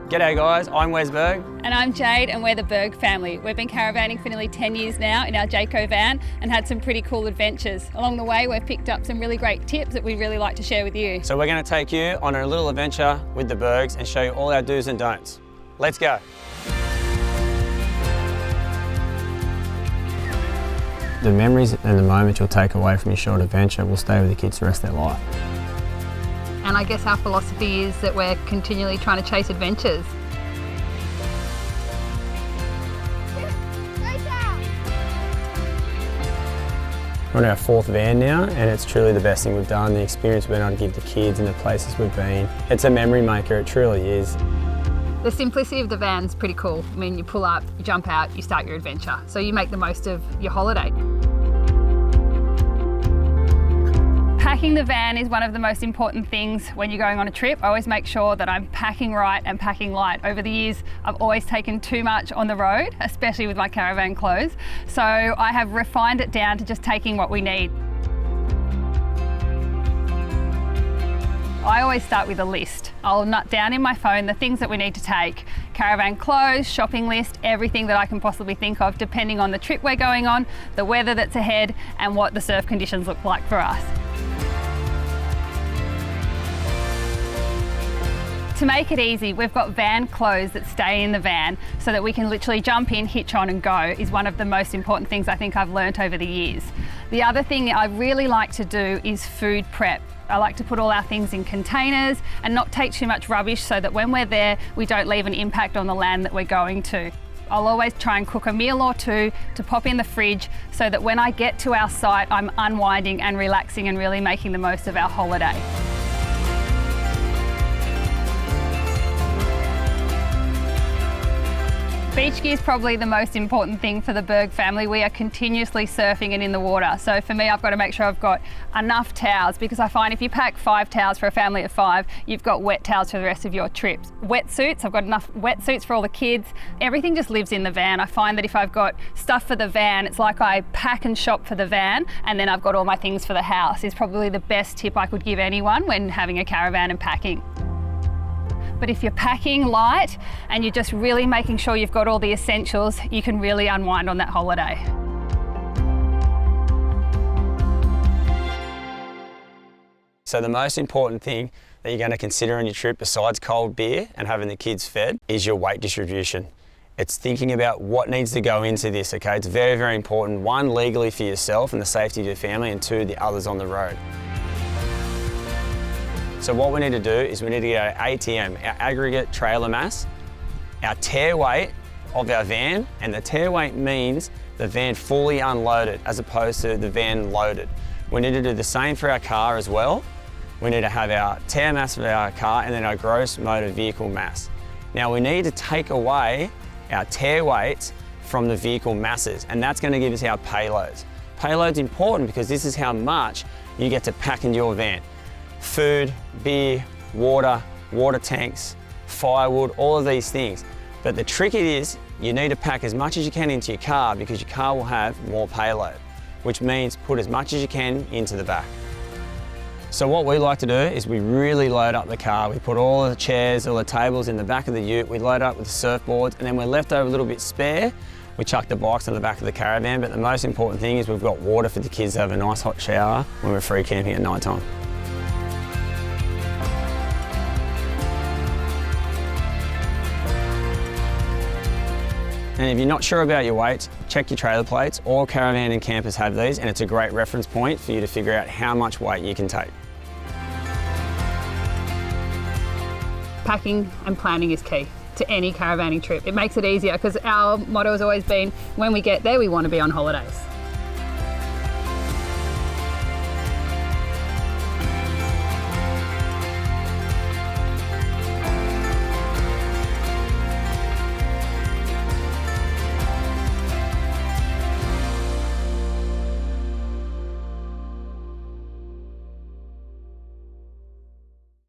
G'day guys, I'm Wes Berg. And I'm Jade, and we're the Berg family. We've been caravanning for nearly 10 years now in our Jayco van and had some pretty cool adventures. Along the way, we've picked up some really great tips that we'd really like to share with you. So we're going to take you on a little adventure with the Bergs and show you all our do's and don'ts. Let's go. The memories and the moments you'll take away from your short adventure will stay with the kids the rest of their life. And I guess our philosophy is that we're continually trying to chase adventures. We're on our 4th van now, and it's truly the best thing we've done. The experience we've been able to give the kids and the places we've been. It's a memory maker, it truly is. The simplicity of the van's pretty cool. I mean, you pull up, you jump out, you start your adventure. So you make the most of your holiday. Packing the van is one of the most important things when you're going on a trip. I always make sure that I'm packing right and packing light. Over the years, I've always taken too much on the road, especially with my caravan clothes. So I have refined it down to just taking what we need. I always start with a list. I'll note down in my phone the things that we need to take. Caravan clothes, shopping list, everything that I can possibly think of depending on the trip we're going on, the weather that's ahead, and what the surf conditions look like for us. To make it easy, we've got van clothes that stay in the van so that we can literally jump in, hitch on and go is one of the most important things I think I've learnt over the years. The other thing I really like to do is food prep. I like to put all our things in containers and not take too much rubbish so that when we're there, we don't leave an impact on the land that we're going to. I'll always try and cook a meal or two to pop in the fridge so that when I get to our site, I'm unwinding and relaxing and really making the most of our holiday. Beach gear is probably the most important thing for the Berg family. We are continuously surfing and in the water. So for me, I've got to make sure I've got enough towels because I find if you pack 5 towels for a family of 5, you've got wet towels for the rest of your trips. Wetsuits, I've got enough wetsuits for all the kids. Everything just lives in the van. I find that if I've got stuff for the van, it's like I pack and shop for the van and then I've got all my things for the house. It's probably the best tip I could give anyone when having a caravan and packing. But if you're packing light and you're just really making sure you've got all the essentials, you can really unwind on that holiday. So the most important thing that you're going to consider on your trip besides cold beer and having the kids fed is your weight distribution. It's thinking about what needs to go into this, okay? It's very, very important. 1, legally for yourself and the safety of your family, and 2, the others on the road. So what we need to do is we need to get our ATM, our aggregate trailer mass, our tear weight of our van, and the tear weight means the van fully unloaded as opposed to the van loaded. We need to do the same for our car as well. We need to have our tear mass of our car and then our gross motor vehicle mass. Now we need to take away our tear weights from the vehicle masses, and that's going to give us our payloads. Payload's important because this is how much you get to pack into your van. Food, beer, water tanks, firewood, all of these things. But the trick is you need to pack as much as you can into your car because your car will have more payload, which means put as much as you can into the back. So what we like to do is we really load up the car. We put all the chairs, all the tables in the back of the ute, we load up with the surfboards, and then we're left over a little bit spare. We chuck the bikes on the back of the caravan, but the most important thing is we've got water for the kids to have a nice hot shower when we're free camping at night time. And if you're not sure about your weights, check your trailer plates. All caravan and campers have these, and it's a great reference point for you to figure out how much weight you can take. Packing and planning is key to any caravanning trip. It makes it easier because our motto has always been, when we get there, we want to be on holidays.